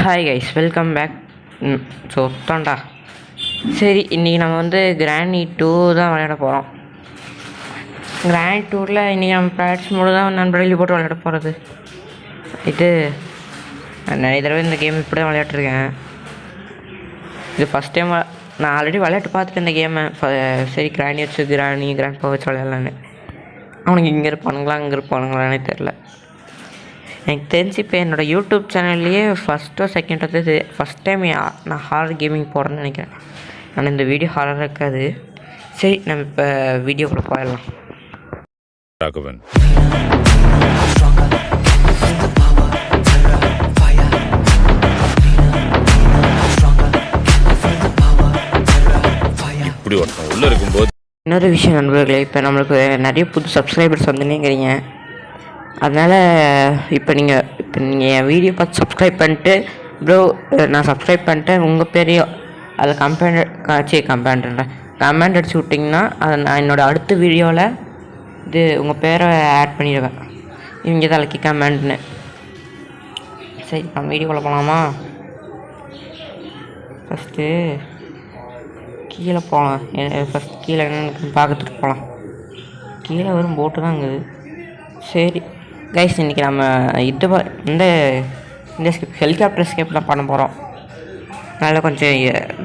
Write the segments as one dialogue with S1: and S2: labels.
S1: Hi guys, welcome back. So தான்டா சரி, இன்றைக்கி நம்ம வந்து கிராணி 2 தான் விளையாட போகிறோம். கிராணி 2ல் இன்றைக்கி நம்ம ப்ராக்டிஸ் மோடு தான் நண்பர்களி போட்டு விளையாட போகிறது. இது நிறைய தடவை இந்த கேம் இப்படி தான் விளையாட்டுருக்கேன். இது ஃபஸ்ட் டைம். நான் ஆல்ரெடி விளையாட்டு பார்த்துட்டு இந்த கேமை சரி கிராணி வச்சு கிராண்ட் பா வச்சு விளையாடலான்னு. அவனுக்கு இங்கே இருப்பானுங்களா அங்கே இருப்பானுங்களானே தெரில. எனக்கு தெரிஞ்சு இப்போ என்னோடய யூடியூப் சேனல்லையே ஃபஸ்ட்டோ செகண்டோ ஃபஸ்ட் டைம் நான் ஹாரர் கேமிங் போடுறேன்னு நினைக்கிறேன். ஆனால் இந்த வீடியோ ஹாரர் இருக்காது. சரி, நம்ம இப்போ வீடியோக்குள்ளே போயிடலாம்.
S2: ராகவன் இப்படி ஒருத்தன் உள்ளே இருக்கும்போது
S1: இன்னொரு விஷயம் நண்பர்களே, இப்போ நம்மளுக்கு நிறைய புது சப்ஸ்கிரைபர்ஸ் வந்துன்னேங்கிறீங்க. அதனால் இப்போ நீங்கள் என் வீடியோ பார்த்து சப்ஸ்கிரைப் பண்ணிட்டு ப்ரோ நான் சப்ஸ்கிரைப் பண்ணிட்டேன் உங்கள் பேரையும் அதில் கமெண்ட் அடிச்சு விட்டிங்கன்னா அதை நான் என்னோடய அடுத்த வீடியோவில் இது உங்கள் பேரை ஆட் பண்ணிடுவேன். இவங்க தலைக்கு கமெண்ட்னு. சரி, நம்ம வீடியோக்குள்ளே போகலாமா? ஃபஸ்ட்டு கீழே போகலாம். ஃபஸ்ட் கீழே என்னென்னு பார்க்கறதுக்கு போகலாம். கீழே வரும் போட்டு தான் இருக்குது. சரி கைஸ், இன்றைக்கி நம்ம இந்த ஹெலிகாப்டர் ஸ்கேப் தான் பண்ண போகிறோம். அதனால் கொஞ்சம்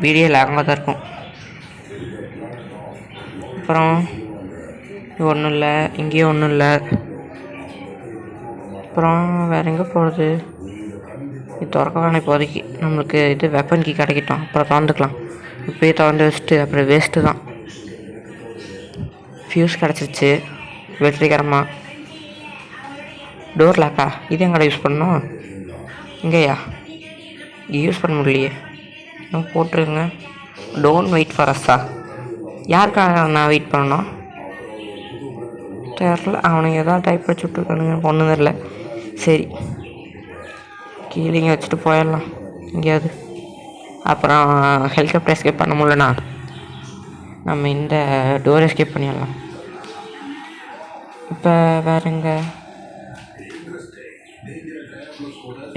S1: வீடியோ லாங்காக தான் இருக்கும். அப்புறம் இது ஒன்றும் இல்லை, இங்கேயும் ஒன்றும் இல்லை. அப்புறம் வேறு எங்கே போகிறது? இது திறக்க வேணாம் இப்போதைக்கு. நம்மளுக்கு இது வெப்பன் கீ கிடைக்கிட்டோம், அப்புறம் திறந்துக்கலாம். இப்போயே திறந்து வச்சுட்டு அப்புறம் வேஸ்ட்டு தான். ஃப்யூஸ் கிடச்சிருச்சு வெற்றிகரமாக. டோர் லாக்கா? இது எங்கடா யூஸ் பண்ணோம்? இங்கேயா? இங்கே யூஸ் பண்ண முடியலையே. இன்னும் போட்டுருங்க. டோன்ட் வெயிட் ஃபார் அஸ்ஸா? யாருக்காக நான் வெயிட் பண்ணணும் தெரில. அவனுங்க எதாவது டைப் வச்சு விட்ருக்கானுங்க, ஒன்றும் தெரில. சரி, கீழே இங்கே வச்சுட்டு போயிடலாம் எங்கேயாவது. அப்புறம் ஹெலிகாப்டர் எஸ்கேப் பண்ண முடியலண்ணா நம்ம இந்த டோர் எஸ்கேப் பண்ணிடலாம். இப்போ வேறுங்க,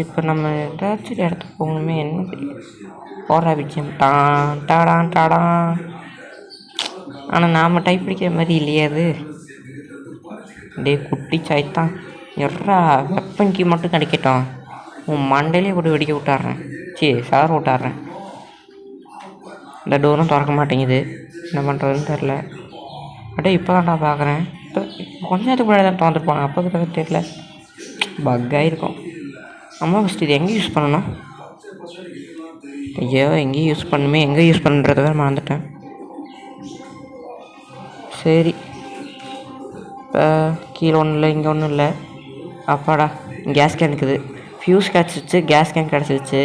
S1: இப்போ நம்ம ஏதாச்சும் இடத்துக்கு போகணுமே. என்ன போடுற விஷயம் டாடான். ஆனால் நாம் டைப் பிடிக்கிற மாதிரி இல்லையே அது. டே குட்டி சாய்த்தான், எட்ரா வெப்பன் கீ மட்டும் கிடைக்கட்டும். உன் மண்டையிலே போட்டு வெடிக்க விட்டாடுறேன். சார் விட்டாடுறேன். இந்த டோரும் திறக்க மாட்டேங்குது. என்ன பண்ணுறதுன்னு தெரில. அப்படியே இப்போ தான்டா பார்க்குறேன். இப்போ கொஞ்ச நேரத்துக்கு முன்னாடி தான் திறந்துருப்பாங்க. அப்போ கிட்ட தெரில, பக்காக இருக்கும். அம்மா ஃபஸ்ட்டு இது எங்கே யூஸ் பண்ணணும்? ஐயோ, எங்கேயும் யூஸ் பண்ணுமே, எங்கே யூஸ் பண்ணுறத வேறு மறந்துட்டேன். சரி, இப்போ கீழே ஒன்றும் இல்லை, இங்கே ஒன்றும் இல்லை. அப்பாடா, கேஸ் கேன் இருக்குது. ஃப்யூஸ் கிடச்சிருச்சு, கேஸ் கேன் கிடச்சிருச்சு.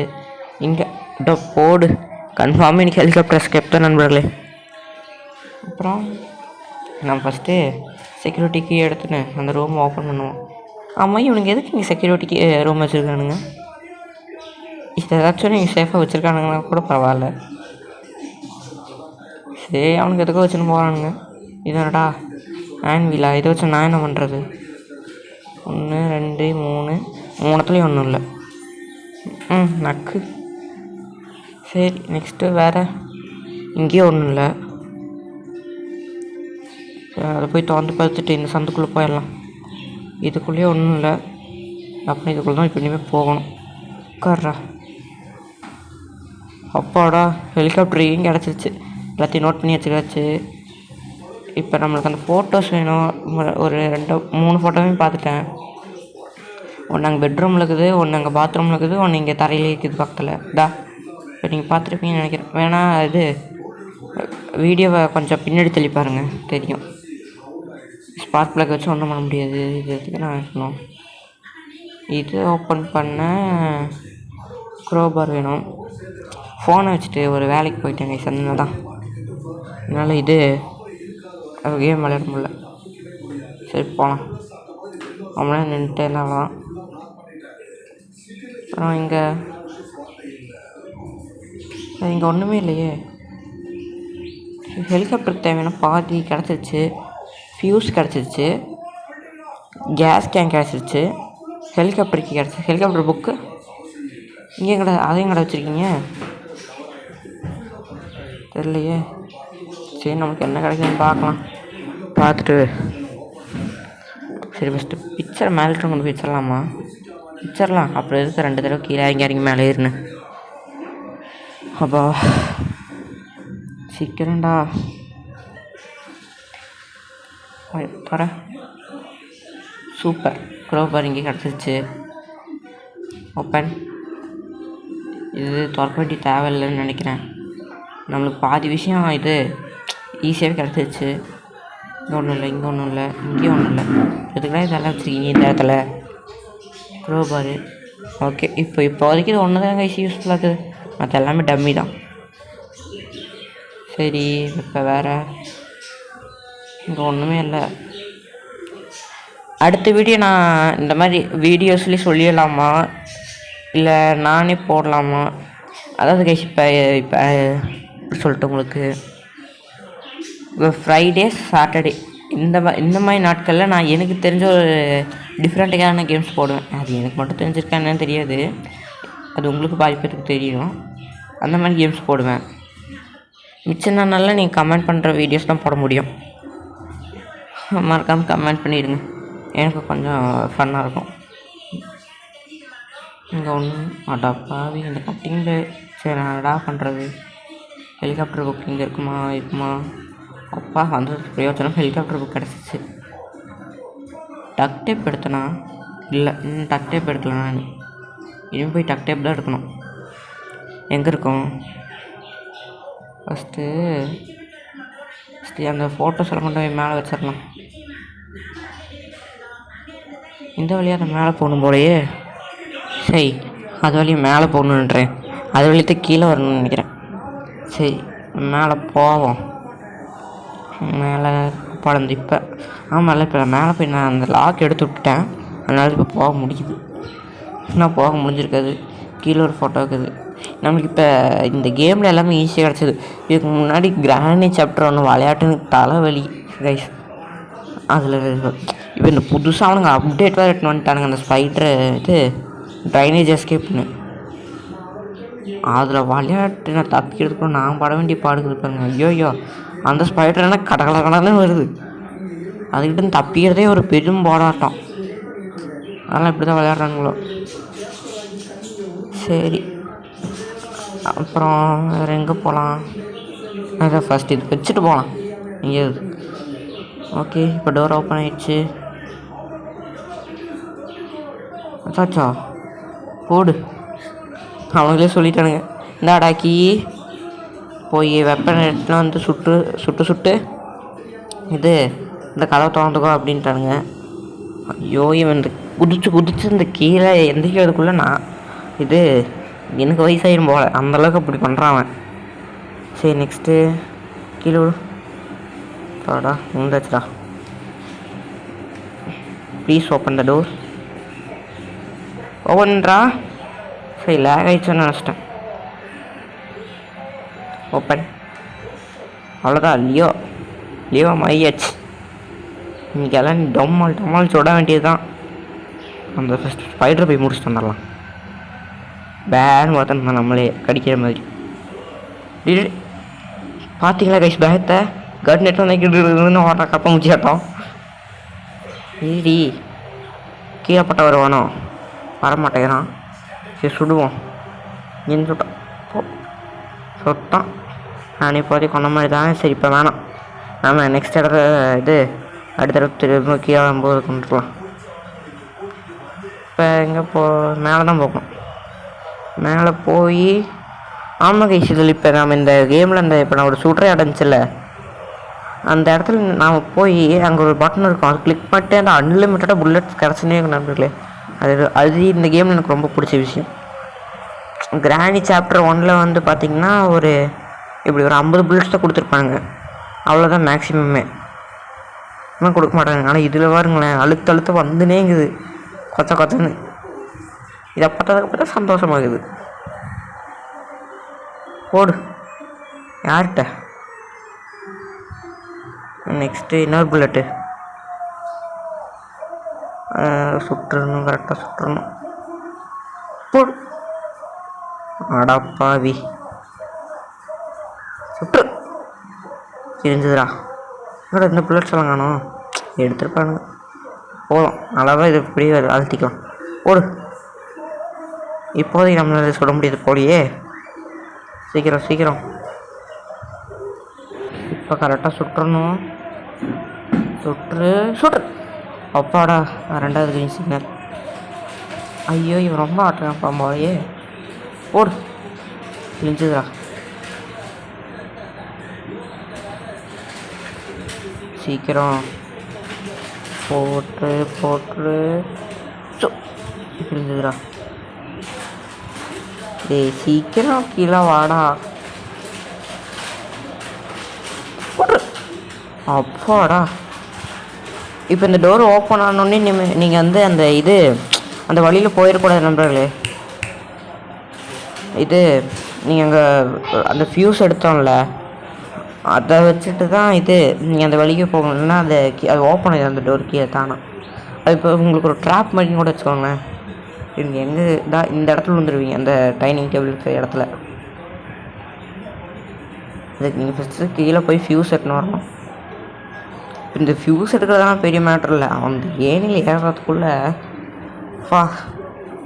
S1: இங்கே போடு. கன்ஃபார்மாக இன்றைக்கி ஹெலிகாப்டர் எஸ்கேப் தான் நண்பர்களே. அப்புறம் நம்ம ஃபஸ்ட்டு செக்யூரிட்டிக்கு எடுத்துன்னு அந்த ரூம் ஓப்பன் பண்ணுவோம். ஆமாம், இவனுக்கு எதுக்கு இங்கே செக்யூரிட்டிக்கு ரூம் வச்சுருக்கானுங்க? இது ஏதாச்சும் நீங்கள் சேஃபாக வச்சுருக்கானுங்கன்னா கூட பரவாயில்ல. சரி, அவனுக்கு எதுக்கோ வச்சுன்னு போகிறானுங்க. இதனடா ஆன்வீலா? இதை வச்சு நான் என்ன பண்ணுறது? 1 2 3 மூணுத்துலேயும் ஒன்றும் இல்லை. நக்கு. சரி, நெக்ஸ்ட்டு வேறு இங்கேயும் ஒன்றும் இல்லை. அதை போய் திறந்து பார்த்துட்டு இந்த சந்துக்குள்ளே போயிடலாம். இதுக்குள்ளேயே ஒன்றும் இல்லை. அப்புறம் இதுக்குள்ளே தான் இப்போ இனிமேல் போகணும். உட்கார்றா. அப்பாடா, ஹெலிகாப்டர் இங்கே கிடச்சிருச்சு. எல்லாத்தையும் நோட் பண்ணி வச்சுக்காச்சு. இப்போ நம்மளுக்கு அந்த ஃபோட்டோஸ் வேணும். ஒரு 2-3 ஃபோட்டோவையும் பார்த்துட்டேன். ஒன்று அங்கே பெட்ரூமில் இருக்குது, ஒன்று அங்கே பாத்ரூமில் இருக்குது, ஒன்று இங்கே தரையிலே இருக்குது பக்கத்தில். இப்போ நீங்கள் பார்த்துருப்பீங்கன்னு நினைக்கிறேன். வேணா இது வீடியோவை கொஞ்சம் பின்னாடி தள்ளி பாருங்கள், தெரியும். ஸ்பார்க் பிளக் வச்சு ஒன்றும் பண்ண முடியாது. இது எதுக்கு நான் வைக்கணும்? இது ஓப்பன் பண்ண க்ரோபார் வேணும். ஃபோனை வச்சுட்டு ஒரு வேலைக்கு போயிட்டேங்க சந்தன தான். அதனால் இது கேம் விளையாட முடியல. சரி, போகலாம். அவங்களே நின்றுட்டே இருந்தாலும். அப்புறம் இங்கே ஒன்றுமே இல்லையே. ஹெலிகாப்டருக்கு தேவையான பாதி கிடச்சிருச்சு. ஃப்யூஸ் கிடச்சிருச்சு, கேஸ் கேன் கிடச்சிருச்சு, ஹெலிகாப்டருக்கு கிடச்சி ஹெலிகாப்டர் புக்கு இங்கே கடை அதையும் கடை வச்சுருக்கீங்க தெரியலையே. சரி நமக்கு என்ன கிடைக்குதுன்னு பார்க்கலாம். பார்த்துட்டு சரி ஃபஸ்ட்டு பிக்சரை மேலே கொண்டு போய் வச்சிடலாமா? வச்சிடலாம். அப்புறம் எதுக்கு 2 தடவை கீழே இறங்கி மேலே ஏறுன்னு. அப்பா சீக்கிரம்டா தர. சூப்பர் க்ரோபர் இங்கே கிடச்சிருச்சு. ஓப்பன். இது திறக்க வேண்டிய தேவையில்லைன்னு நினைக்கிறேன். நம்மளுக்கு பாதி விஷயம் இது ஈஸியாகவே கிடச்சிருச்சு. இங்கே ஒன்றும் இல்லை, இங்கே ஒன்றும் இல்லை, இங்கேயும் ஒன்றும் இல்லை. இதுக்கெல்லாம் இதெல்லாம் வச்சுருக்கீங்க இந்த இடத்துல க்ரோபாரு. ஓகே இப்போதைக்கு இது ஒன்று தான் கைஸ் யூஸ்ஃபுல்லாக இருக்குது. மற்ற எல்லாமே டம்மி தான். சரி இப்போ வேறு இங்கே ஒன்றுமே இல்லை. அடுத்த வீடியோ நான் இந்த மாதிரி வீடியோஸ்லேயே சொல்லிடலாமா இல்லை நானே போடலாமா? அதாவது கைஸ் இப்போ சொல்லிட்டு உங்களுக்கு ஃப்ரைடே சாட்டர்டே இந்த மாதிரி நாட்களில் நான் எனக்கு தெரிஞ்ச ஒரு டிஃப்ரெண்ட்டான கேம்ஸ் போடுவேன். அது எனக்கு மட்டும் தெரிஞ்சிருக்கா என்னன்னு தெரியாது, அது உங்களுக்கு பாதிப்பதுக்கு தெரியும். அந்த மாதிரி கேம்ஸ் போடுவேன். மிச்ச நாளில் நீங்கள் கமெண்ட் பண்ணுற வீடியோஸ் தான் போட முடியும். மறக்காமல் கமெண்ட் பண்ணிடுங்க, எனக்கு கொஞ்சம் ஃபன்னாக இருக்கும். இங்கே ஒன்று அடாப்பாவி இந்த கட்டிங்கில் சரி நான் அடா பண்ணுறது. ஹெலிகாப்டர் புக் இங்கே இருக்குமா? அப்பா வந்து பிரயோஜனம் ஹெலிகாப்டர் புக் கிடச்சிச்சு. டக் டேப் எடுத்தனா? இல்லை இன்னும் டக் டேப் எடுக்கல. நான் இனிமேல் போய் டக் டேப் தான் எடுக்கணும். எங்கே இருக்கும் ஃபஸ்ட்டு அந்த ஃபோட்டோஸ் எல்லாம் கொண்டு போய் மேலே வச்சிடலாம். இந்த வழியாக அதை மேலே போகணும் போலையே. சரி அது வழியாக மேலே போகணுன்றேன், அது வழியத்தை கீழே வரணும்னு நினைக்கிறேன். சரி மேலே போவோம். மேலே பழந்து இப்போ ஆமாம் இப்போ மேலே போய் நான் அந்த லாக் எடுத்து விட்டுட்டேன், அதனால இப்போ போக முடியுது. இன்னும் போக முடிஞ்சிருக்காது. கீழே ஒரு ஃபோட்டோ இருக்குது. நம்மளுக்கு இப்போ இந்த கேமில் எல்லாமே ஈஸியாக கிடச்சிது. இதுக்கு முன்னாடி கிராணி சாப்டர் ஒன்று விளையாட்டுன்னு தலைவலி கைஸ். அதில் இப்போ இந்த புதுசாக அவனுங்க அப்டேட் வேறு எடுத்துன்னு வந்துட்டானுங்க. அந்த ஸ்பைடரு இது ட்ரைனேஜ் எஸ்கேப்னு அதில் விளையாட்டு நான் தப்பிக்கிறதுக்கு நான் பட வேண்டிய பாடுக்குது பாருங்க. ஐயோ அந்த ஸ்பைடர் என்ன கடகடன்னு வருது. அதுக்கிட்ட தப்பிக்கிறதே ஒரு பெரும் போராட்டம். அதெல்லாம் இப்படி தான் விளையாடுறானுங்களோ. சரி அப்புறம் வேறு எங்கே போகலாம்? அதான் ஃபஸ்ட் இது வச்சுட்டு போகலாம் எங்கேயாவது. ஓகே இப்போ டோர் ஓப்பன் ஆகிடுச்சு. அச்சாச்சா போடு, அவங்களே சொல்லிட்டானுங்க இந்த அடாக்கி போய் வெப்பன் எடுத்துன்னு வந்து சுட்டு இது இந்த கதவை திறந்துக்கோ அப்படின்ட்டானுங்க. ஐயோ இவன் இந்த குதிச்சு இந்த கீழே எந்திரிக்கிறதுக்குள்ளே நான் இது எனக்கு வயசாயிரும் போல அந்தளவுக்கு அப்படி பண்ணுறான் அவன். சரி நெக்ஸ்ட்டு கீழே விடாடா உண்டாச்சுடா. Please open the door. ஓப்பன்ரா. சரி லேக் ஆகிடுச்சுன்னு நினச்சிட்டேன். ஓப்பன். அவ்வளோதான். லியோ மையாச்சு. இன்றைக்கெல்லாம் டம்மால் சுட வேண்டியது தான். அந்த ஃபஸ்ட் ஸ்பைடரை போய் முடிச்சுட்டு வந்துடலாம். பேன்னு பார்த்தா நம்மளே கடிக்கிற மாதிரி. பார்த்தீங்களா கைஸ் பேகத்தை கட் நெட் வந்து ஓடுற கப்ப முடிச்சாட்டோம். ஈடி கீழே பட்ட வருவானோ வரமாட்டேங்கிறான். சரி சுடுவோம். இன்னு சுட்டான். நான் இப்போதைக்கு கொண்ட மாதிரி தான். சரி இப்போ வேணாம், நம்ம நெக்ஸ்ட் இடத்த இது அடுத்த திரும்ப கீழே வரும்போது கொண்டுக்கலாம். இப்போ எங்கே மேலே தான் போகணும். மேலே போய் ஆமாம் கைஸ் இதில் இப்போ நாம் இந்த கேமில் இந்த இப்போ நான் ஒரு சுடுற இடம்ச்சில்ல அந்த இடத்துல நாம் போய் அங்கே ஒரு பட்டன் இருக்கும், அது கிளிக் பண்ணிட்டு அந்த அன்லிமிட்டடாக புல்லட்ஸ் கிடச்சுனே நண்பர்களே. அது இந்த கேமில் எனக்கு ரொம்ப பிடிச்ச விஷயம். கிராணி சாப்டர் 1 வந்து பார்த்திங்கன்னா ஒரு இப்படி ஒரு 50 புல்லட்ஸ் தான் கொடுத்துருப்பாங்க, அவ்வளோதான் மேக்ஸிமமே. இன்னும் கொடுக்க மாட்டாங்க. ஆனால் இதில் பாருங்களேன் அழுத்த வந்துனேங்குது கொச்சன்னு. இதை பார்த்ததுக்கு பார்த்தா சந்தோஷமாகுது. போடு யார்கிட்ட நெக்ஸ்ட்டு இன்னொரு புல்லட்டு சுட்டுறணும், கரெக்டாக சுட்டுறணும். போடு அடப்பாவி சுற்று தெரிஞ்சதுடா. என்னோட இந்த புல்லட்ஸ் எல்லாம் காணும் எடுத்துருப்பானுங்க. போதும் நல்லாதான் இது இப்படியே அழுத்திக்கலாம். ஓடு. இப்போதைக்கு நம்மளால சொல்ல முடியாது போலியே. சீக்கிரம் சீக்கிரம். இப்போ கரெக்டாக சுட்டுறணும். சுற்று. அப்பாடா ரெண்டாவது கிரீன் சிக்னல். ஐயோ இவன் ரொம்ப ஆட்டுறான் பாம்போயே. ஓடு. கிழிஞ்சுதுடா. சீக்கிரம் போட்டு கிழிஞ்சுதுடா. டேய் சீக்கிரம் கீழே வாடா. அப்பாடா. இப்போ இந்த டோர் ஓப்பன் ஆனோடனே நீங்கள் வந்து அந்த வழியில் போயிடக்கூடாது நண்பர்களே. நீங்கள் அங்கே அந்த ஃபியூஸ் எடுத்தோம்ல அதை வச்சுட்டு தான் நீங்கள் அந்த வழிக்கு போகணும்னா அது ஓப்பன் ஆகிடும் அந்த டோர் கீழே தானே. அது இப்போ உங்களுக்கு ஒரு ட்ராப் மாதிரி கூட வச்சுக்கோங்களேன். நீங்கள் எங்கே இந்த இடத்துல வந்துடுவீங்க அந்த டைனிங் டேபிள் இருக்கிற இடத்துல. அதுக்கு நீங்கள் ஃபஸ்ட்டு கீழே போய் ஃபியூஸ் எடுத்துன்னு வரணும். இந்த ஃபியூஸ் எடுக்கிறதுலாம் பெரிய மேட்ரு இல்லை. அந்த ஏனியில் ஏறுறதுக்குள்ளே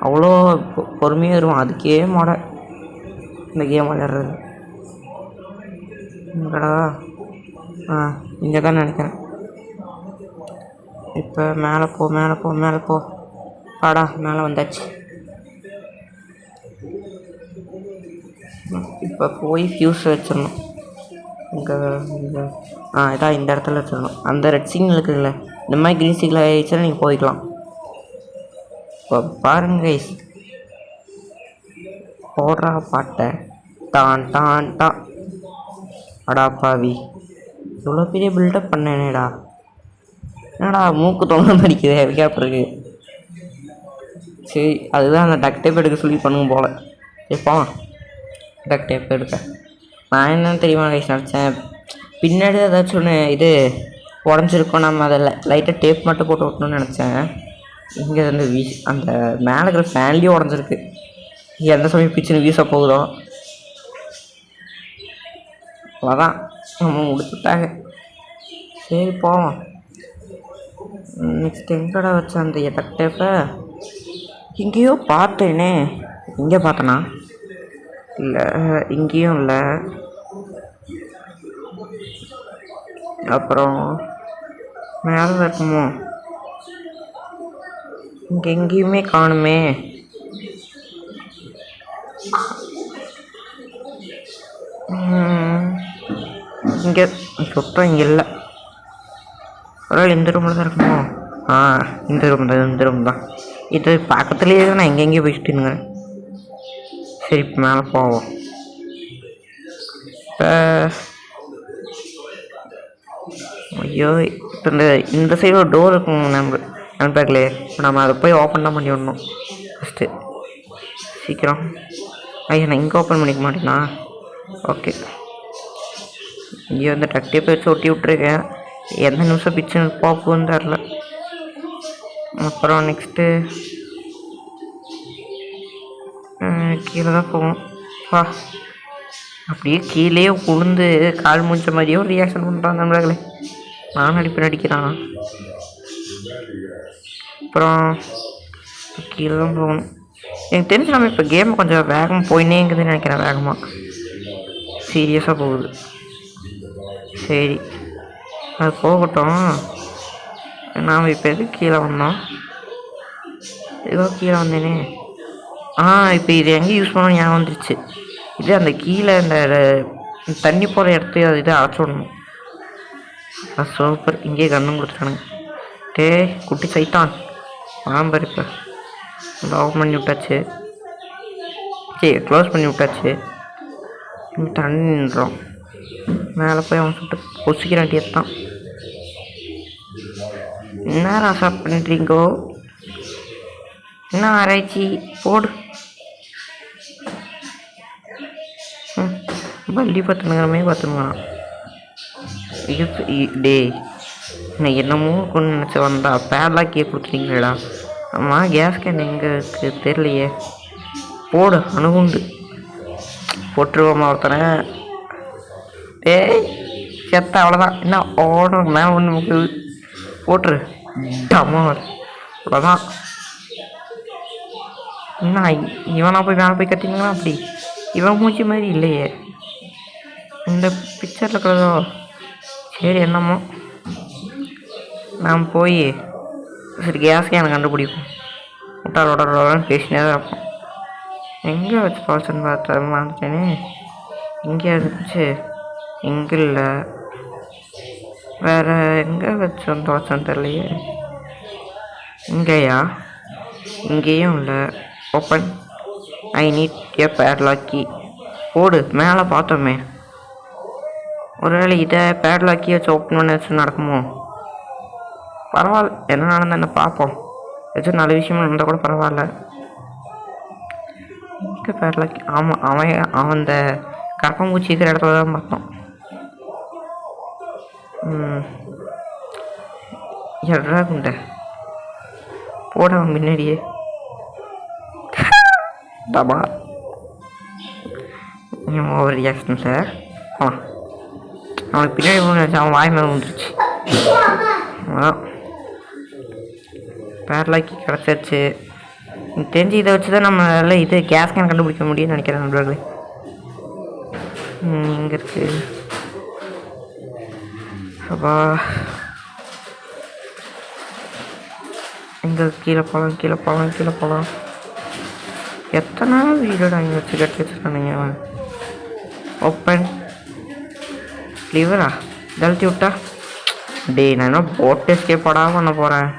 S1: அவ்வளோ பொறுமையாக வருவான். அதுக்கே இந்த கேம் விளையாடுறது. இங்கடா இங்கே தான் நினைக்கிறேன். இப்போ மேலே போ பாடா. மேலே வந்தாச்சு. இப்போ போய் ஃபியூஸ் வச்சிடணும். இங்கே இதான் இந்த இடத்துல வச்சிடணும். அந்த ரெட் சிக்னல் இருக்குதுல்ல, இந்த மாதிரி க்ரீன் சிக்னல் ஆகிடுச்சுன்னா நீங்கள் போய்க்கலாம். இப்போ பாருங்க கைஸ், போடுறா பாட்டை. Don Don Don. அடாப்பாவி இவ்வளோ பெரிய பில்டப் பண்ணேனேடா. என்னடா மூக்கு தொங்க படிக்குது ஹெலிகாப்டருக்கு. சரி அதுதான் அந்த டக் டேப் எடுக்க சொல்லி பண்ணுங்க போல். எப்போ டக் டேப் எடுக்க நான் என்னன்னு தெரியுமா கைஸ் நினச்சேன், பின்னாடி ஏதாச்சும் ஒன்று உடஞ்சிருக்கோம், நம்ம அதை லைட்டாக டேப் மட்டும் போட்டு விட்டணும்னு நினச்சேன். இங்கே வந்து அந்த மேலே இருக்கிற ஃபேன்லேயும் உடஞ்சிருக்கு. எந்த சமயம் பிச்சுன்னு வீச போகுதோ. அதான் நம்ம முடிச்சுட்டாங்க. சரி போவோம். நெக்ஸ்ட் எங்கடா வச்ச அந்த டக் டேப்பை? இங்கேயோ பார்த்தேனே. இங்கே பார்த்தனா? இல்லை இங்கேயும் இல்லை. அப்புறம் மேலே இருக்குமோ? இங்கே எங்கேயுமே காணுமே. இங்கே சுத்தம் இங்கே இல்லை. பரவாயில்ல, இந்த ரூமில் தான் இருக்குமோ? இந்த ரூம் தான். இது பக்கத்துலேயே தான். நான் எங்கெங்கேயோ போயிட்டுங்க. சரி இப்போ மேலே போவோம். இப்போ ஐயோ இப்போ இந்த சைடு ஒரு டோர் இருக்கும் நண்பர்களே. நம்ம அதை போய் ஓப்பன் தான் பண்ணி விடணும் ஃபஸ்ட்டு. சீக்கிரம். ஐயா நான் இங்கே ஓப்பன் பண்ணிக்க மாட்டேனா? ஓகே. இங்கே வந்து டக்டே போய் வச்சு ஒட்டி விட்ருக்கேன். எந்த நிமிஷம் பிச்சுன்னு போக்குன்னு தெரில. அப்புறம் நெக்ஸ்ட்டு கீழே தான் போவோம். அப்படியே கீழே உளுந்து கால் மூஞ்ச மாதிரியே ஒரு ரியாக்ஷன் பண்ணுறான் நண்பர்களே. நான் நடிக்கிறான். அப்புறம் கீழே தான் போகணும். எனக்கு தெரிஞ்சு நம்ம இப்போ கேம் கொஞ்சம் வேகமாக போயினேங்குதுன்னு நினைக்கிறேன். வேகமாக சீரியஸாக போகுது. சரி அது போகட்டும். நாம் இப்போ எதுக்கு கீழே வந்தோம்? ஏதோ கீழே வந்தேனே. இப்போ இது எங்கே யூஸ் பண்ணணும் ஞாபகம் வந்துருச்சு. இது அந்த கீழே இந்த தண்ணி போகிற இடத்தையும் அழைச்சி விடணும். சூப்பர். இங்கேயே கண்ணும் கொடுத்துட்டானுங்க. குட்டி சைத்தான் ஆம்பர். இப்போ லாக் பண்ணி விட்டாச்சு. சரி க்ளோஸ் பண்ணி விட்டாச்சு. தண்ணி நின்றோம். மேலே போய் அவன் சுட்டு பொசிக்கிறான்ட்டி தான். என்ன ராசா பண்ணுறீங்கோ? என்ன ஆராய்ச்சி போடு. பள்ளி பார்த்துனுங்கிறமே பார்த்துனுங்கிறான். டே நான் என்னமோ கொண்டு நினச்சி வந்தா பேட்லாக் கொடுத்துட்டீங்களா? ஆமாம் கேஸ் கேன் எங்கே இருக்குது தெரியலையே. போடு அணுகுண்டு. போட்டுருவோமா ஒருத்தனை. ஏய் செத்த அவ்வளோதான். என்ன ஓடுற மேலே ஒன்று நமக்கு போட்டுரு டமால். அவ்வளோதான். என்ன இவனா போய் மேலே போய் கட்டிங்களா? அப்படி இவன் மூச்சு மாதிரி இல்லையே இந்த பிக்சரில் இருக்கிறதோ. சரி என்னமோ நாம் போய் சரி கேஸ் கேனை கண்டுபிடிப்போம். விட்டாரோட பேசினே தான் இருப்போம். எங்கே வச்சு பால்சன் பார்த்தா மாட்டேனே. இங்கே இருந்துச்சு. இங்கே இல்லை. வேறு எங்கே வச்சோம் தோச்சோன்னு தெரியலையே. இங்கேயா? இங்கேயும் இல்லை. ஓப்பன். ஐ நீட் ஏ பேட்லாக்கி. போடு மேலே பார்த்தோமே. ஒருவேளை இதை பேட்லாக்கி வச்சு ஓப்பன் பண்ண வச்சு நடக்குமோ? பரவாயில்ல, என்ன நடந்தா என்ன பார்ப்போம். ஏதாச்சும் நல்ல விஷயமா நடந்தால் கூட பரவாயில்ல. இங்கே பேட்லாக்கி. ஆமாம், அவன் அந்த கரப்பாம்பூச்சி இருக்கிற இடத்துல தான் பார்த்தோம். எட்ரா குண்ட போட அவன் முன்னாடியே டபா. Over reaction sir. அவனுக்கு பின்னாடி போச்சு. அவன் வாய் மேலே வந்துருச்சு. அதான் பேரலாக்கி கிடச்சிருச்சு. தெரிஞ்சு இதை வச்சு தான் நம்மளால இது கேஸ் கேன் கண்டுபிடிக்க முடியும்னு நினைக்கிறேன் நண்பர்களே. இங்கே இருக்கு. அப்பா இங்கே கீழே போகலாம். எத்தனை வீடோட அங்கே வச்சு கட்டி வச்சுருக்கானுங்க. ஓப்பன் லிவரா தழுத்தி விட்டா. டே நான் என்ன போட்டு எஸ்கேப் பண்ண போகிறேன்.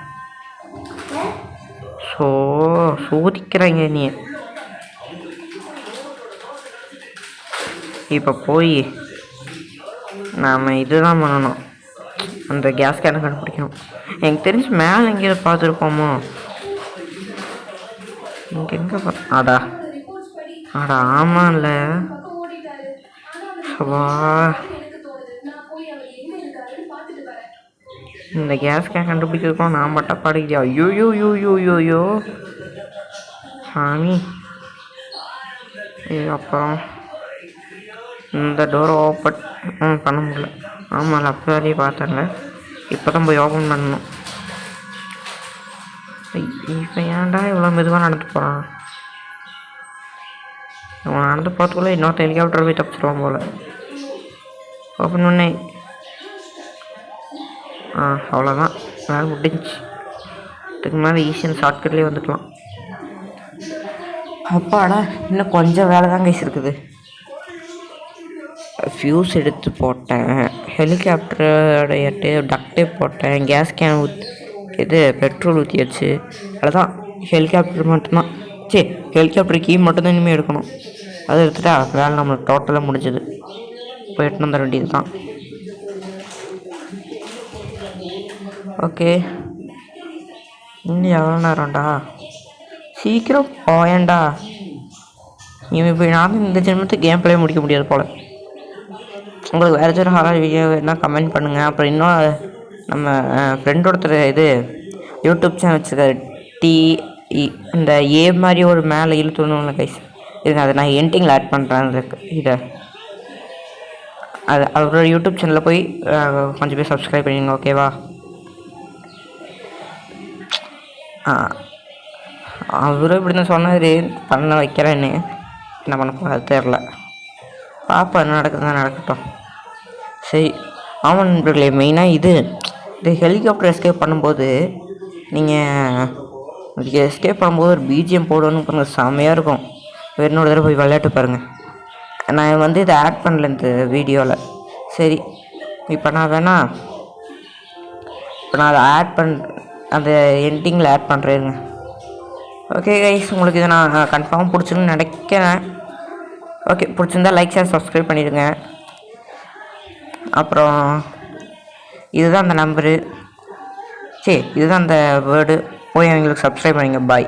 S1: சோதிக்கிறாங்க நீ. இப்போ போய் நாம் இதுதான் பண்ணணும். அந்த கேஸ் கேனை கண்டுபிடிக்கணும். எனக்கு தெரிஞ்சு மேலே எங்கேயாவது பார்த்துருப்போமோ. இங்கே எங்கே ஆடா ஆமாம்ல. இந்த கேஸ் கேன் கண்டுபிடிக்கிறதுக்கும் நான் மட்டும் பாடுக்கிறியா? ஐயோ சாமி. அப்புறம் இந்த டோரை ஓப்பன் பண்ண முடியல. ஆமாம்ல, அப்போதாலே பார்த்தேன்ல. இப்போ தான் போய் ஓப்பன் பண்ணணும். இப்போ ஏன்டா இவ்வளோ மெதுவாக நடந்து போகிறான்? இவன் நடந்து பார்த்துக்குள்ள இன்னொருத்த ஹெலிகாப்டர் போய் தப்பிச்சிருவான் போல். ஓப்பன் பண்ணே. அவ்வளோதான், வேலை முடிஞ்சிச்சு. இதுக்கு மேலே ஈஸியான ஷார்ட்கட்லேயே வந்துக்கலாம். அப்பாடா, இன்னும் கொஞ்சம் வேலை தான் கைஸ் இருக்குது. ஃப்யூஸ் எடுத்து போட்டேன். ஹெலிகாப்டரோடைய டக்டே போட்டேன். கேஸ் கேன் இது பெட்ரோல் ஊற்றியாச்சு. அதுதான் ஹெலிகாப்டர் மட்டும்தான். சரி, ஹெலிகாப்டர் கீ மட்டும்தான் இனிமேல் எடுக்கணும். அதை எடுத்துட்டா வேலை நம்மளுக்கு டோட்டலாக முடிஞ்சது. போய் எட்டுன்னு வந்துட வேண்டியது தான். ஓகே, இன்னும் எவ்வளோ நேரம்டா? சீக்கிரம் போயேன்டா. இவன் இப்போ நானும் இந்த ஜென்மத்துக்கு கேம் பிளே முடிக்க முடியாது போல். உங்களுக்கு வேறு ஏதாச்சும் ஹாரர் வீடியோ என்ன கமெண்ட் பண்ணுங்கள். அப்புறம் இன்னும் நம்ம ஃப்ரெண்ட் ஒருத்தர் இது யூடியூப் சேனல் வச்சுருக்காரு. இந்த ஏ மாதிரி ஒரு மேலே இழுத்துணும்ல கைஸ். இதுங்க அதை நான் எண்டிங்கில் ஆட் பண்ணுறேன். இதை அது அவரோட யூடியூப் சேனலில் போய் கொஞ்சம் பேர் சப்ஸ்கிரைப் பண்ணிடுங்க. ஓகேவா? அவரும் இப்படி தான் சொன்னார், பண்ண வைக்கிறேன்னு. என்ன பண்ண போகிறது தெரில. பாப்பா என்ன நடக்குதுதான் நடக்கட்டும். சரி, ஆமாம் நண்பர்களே, மெயினாக இந்த ஹெலிகாப்டர் எஸ்கேப் பண்ணும்போது நீங்கள் எஸ்கேப் பண்ணும்போது ஒரு பிஜிஎம் போடணும்னு பாருங்கள், செம்மையாக இருக்கும். இன்னொரு தடவை போய் விளையாட்டு பாருங்கள். நான் இதை ஆட் பண்ணல இந்த வீடியோவில். சரி, இப்போ நான் அதை ஆட் அந்த எண்டிங்கில் ஆட் பண்ணுறேங்க. ஓகே கைஸ், உங்களுக்கு இதை நான் கன்ஃபார்ம் பிடிச்சிருன்னு நினைக்கிறேன். ஓகே, பிடிச்சிருந்தா லைக் ஷேர் சப்ஸ்கிரைப் பண்ணிடுங்க. அப்புறம் இதுதான் அந்த நம்பரு. சரி, இதுதான் அந்த வேர்டு. போய் அவங்களுக்கு சப்ஸ்கிரைப் பண்ணிங்க. பாய்.